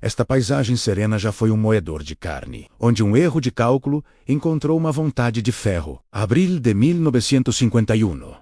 Esta paisagem serena já foi um moedor de carne, onde um erro de cálculo encontrou uma vontade de ferro. Abril de 1951.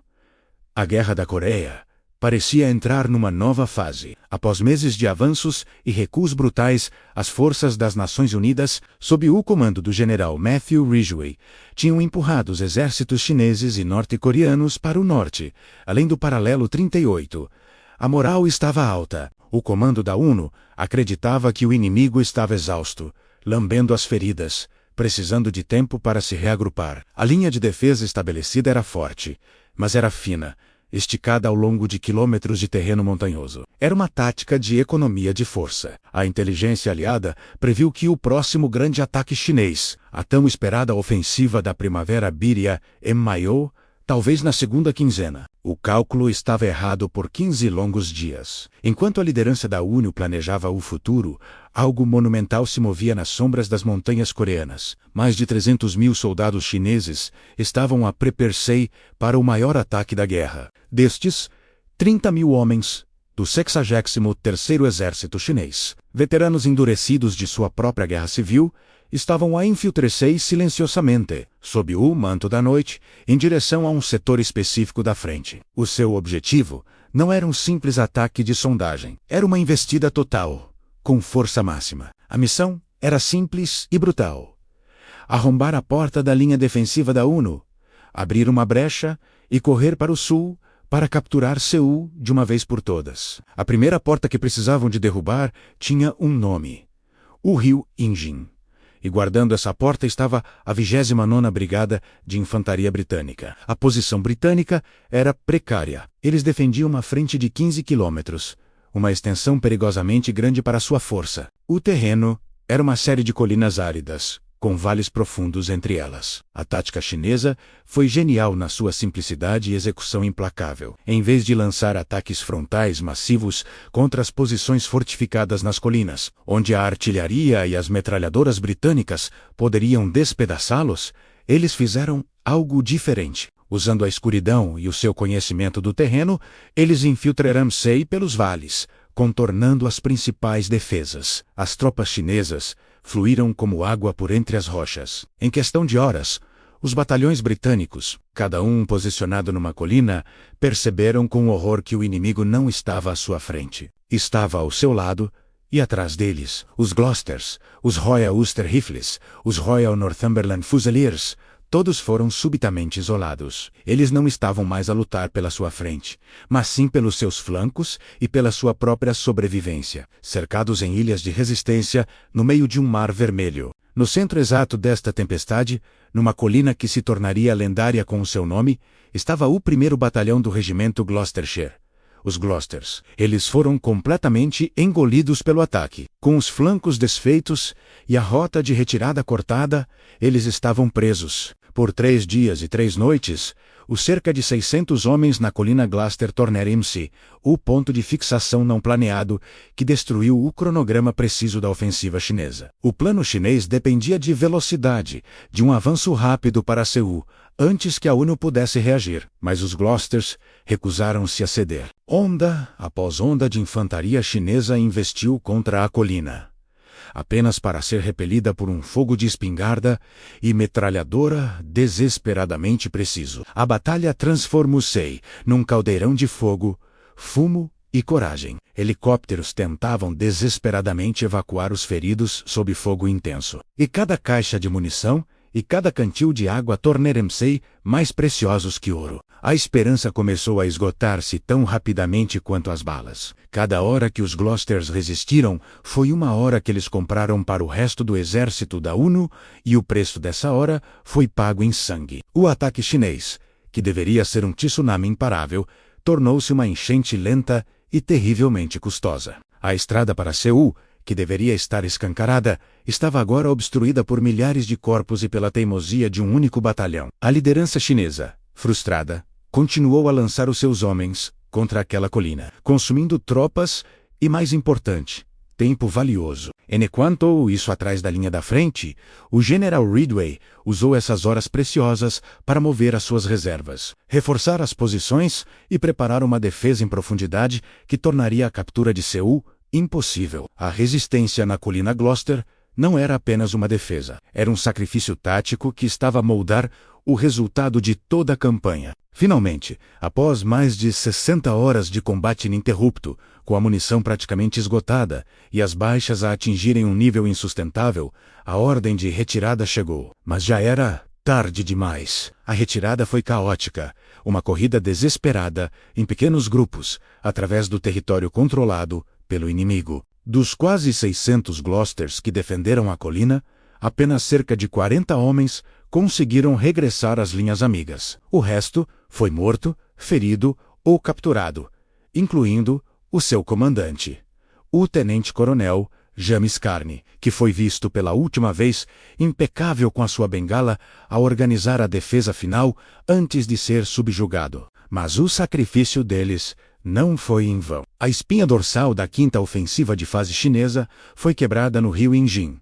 A Guerra da Coreia parecia entrar numa nova fase. Após meses de avanços e recuos brutais, as forças das Nações Unidas, sob o comando do general Matthew Ridgway, tinham empurrado os exércitos chineses e norte-coreanos para o norte, além do paralelo 38. A moral estava alta. O comando da ONU acreditava que o inimigo estava exausto, lambendo as feridas, precisando de tempo para se reagrupar. A linha de defesa estabelecida era forte, mas era fina, esticada ao longo de quilômetros de terreno montanhoso. Era uma tática de economia de força. A inteligência aliada previu que o próximo grande ataque chinês, a tão esperada ofensiva da Primavera Bírida, em maio, talvez na segunda quinzena. O cálculo estava errado por 15 longos dias. Enquanto a liderança da ONU planejava o futuro, algo monumental se movia nas sombras das montanhas coreanas. Mais de 300.000 soldados chineses estavam a preparar-se para o maior ataque da guerra. Destes, 30.000 homens do 63º Exército Chinês, veteranos endurecidos de sua própria guerra civil, estavam a infiltrar-se silenciosamente, sob o manto da noite, em direção a um setor específico da frente. O seu objetivo não era um simples ataque de sondagem, era uma investida total, com força máxima. A missão era simples e brutal: arrombar a porta da linha defensiva da ONU, abrir uma brecha e correr para o sul para capturar Seul de uma vez por todas. A primeira porta que precisavam de derrubar tinha um nome: o Rio Injin. E guardando essa porta estava a 29ª Brigada de Infantaria Britânica. A posição britânica era precária. Eles defendiam uma frente de 15 quilômetros, uma extensão perigosamente grande para sua força. O terreno era uma série de colinas áridas, com vales profundos entre elas. A tática chinesa foi genial na sua simplicidade e execução implacável. Em vez de lançar ataques frontais massivos contra as posições fortificadas nas colinas, onde a artilharia e as metralhadoras britânicas poderiam despedaçá-los, eles fizeram algo diferente. Usando a escuridão e o seu conhecimento do terreno, eles infiltraram-se pelos vales, contornando as principais defesas. As tropas chinesas fluíram como água por entre as rochas. Em questão de horas, os batalhões britânicos, cada um posicionado numa colina, perceberam com horror que o inimigo não estava à sua frente. Estava ao seu lado, e atrás deles, os Gloucesters, os Royal Ulster Rifles, os Royal Northumberland Fusiliers, todos foram subitamente isolados. Eles não estavam mais a lutar pela sua frente, mas sim pelos seus flancos e pela sua própria sobrevivência, cercados em ilhas de resistência no meio de um mar vermelho. No centro exato desta tempestade, numa colina que se tornaria lendária com o seu nome, estava o 1º Batalhão do Regimento Gloucestershire. Os Gloucesters. Eles foram completamente engolidos pelo ataque. Com os flancos desfeitos e a rota de retirada cortada, eles estavam presos. Por 3 dias e 3 noites, os cerca de 600 homens na colina Gloucester tornaram-se o ponto de fixação não planeado que destruiu o cronograma preciso da ofensiva chinesa. O plano chinês dependia de velocidade, de um avanço rápido para Seul, antes que a ONU pudesse reagir. Mas os Gloucesters recusaram-se a ceder. Onda após onda de infantaria chinesa investiu contra a colina, apenas para ser repelida por um fogo de espingarda e metralhadora desesperadamente preciso. A batalha transformou-se num caldeirão de fogo, fumo e coragem. Helicópteros tentavam desesperadamente evacuar os feridos sob fogo intenso. E cada caixa de munição e cada cantil de água tornaram-se mais preciosos que ouro. A esperança começou a esgotar-se tão rapidamente quanto as balas. Cada hora que os Gloucesters resistiram foi uma hora que eles compraram para o resto do exército da ONU, e o preço dessa hora foi pago em sangue. O ataque chinês, que deveria ser um tsunami imparável, tornou-se uma enchente lenta e terrivelmente custosa. A estrada para Seul, que deveria estar escancarada, estava agora obstruída por milhares de corpos e pela teimosia de um único batalhão. A liderança chinesa, frustrada, continuou a lançar os seus homens contra aquela colina, consumindo tropas e, mais importante, tempo valioso. Enquanto isso atrás da linha da frente, o general Ridgway usou essas horas preciosas para mover as suas reservas, reforçar as posições e preparar uma defesa em profundidade que tornaria a captura de Seul impossível. A resistência na colina Gloucester não era apenas uma defesa. Era um sacrifício tático que estava a moldar o resultado de toda a campanha. Finalmente, após mais de 60 horas de combate ininterrupto, com a munição praticamente esgotada e as baixas a atingirem um nível insustentável, a ordem de retirada chegou. Mas já era tarde demais. A retirada foi caótica, uma corrida desesperada, em pequenos grupos, através do território controlado pelo inimigo. Dos quase 600 Gloucesters que defenderam a colina, apenas cerca de 40 homens conseguiram regressar às linhas amigas. O resto foi morto, ferido ou capturado, incluindo o seu comandante, o tenente-coronel James Carney, que foi visto pela última vez impecável com a sua bengala a organizar a defesa final antes de ser subjugado. Mas o sacrifício deles não foi em vão. A espinha dorsal da quinta ofensiva de fase chinesa foi quebrada no rio Injin.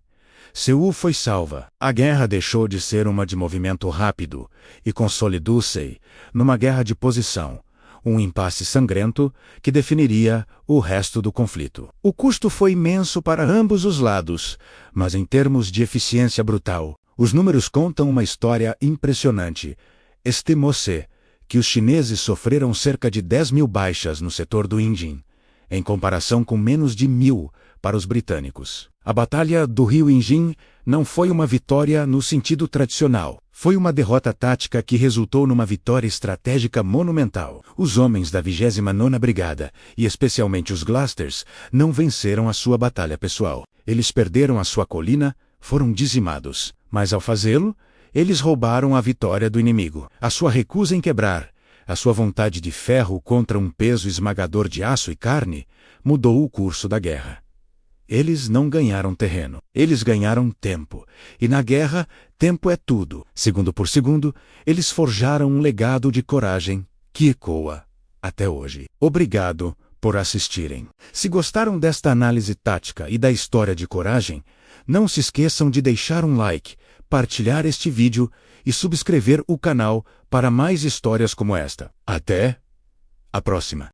Seul foi salva. A guerra deixou de ser uma de movimento rápido e consolidou-se numa guerra de posição, um impasse sangrento que definiria o resto do conflito. O custo foi imenso para ambos os lados, mas em termos de eficiência brutal, os números contam uma história impressionante. Estimou-se que os chineses sofreram cerca de 10.000 baixas no setor do Injin, em comparação com menos de 1.000 para os britânicos. A Batalha do Rio Injin não foi uma vitória no sentido tradicional. Foi uma derrota tática que resultou numa vitória estratégica monumental. Os homens da 29ª Brigada, e especialmente os Gloucesters, não venceram a sua batalha pessoal. Eles perderam a sua colina, foram dizimados. Mas ao fazê-lo, eles roubaram a vitória do inimigo. A sua recusa em quebrar, a sua vontade de ferro contra um peso esmagador de aço e carne, mudou o curso da guerra. Eles não ganharam terreno, eles ganharam tempo. E na guerra, tempo é tudo. Segundo por segundo, eles forjaram um legado de coragem que ecoa até hoje. Obrigado por assistirem. Se gostaram desta análise tática e da história de coragem, não se esqueçam de deixar um like, partilhar este vídeo e subscrever o canal para mais histórias como esta. Até a próxima!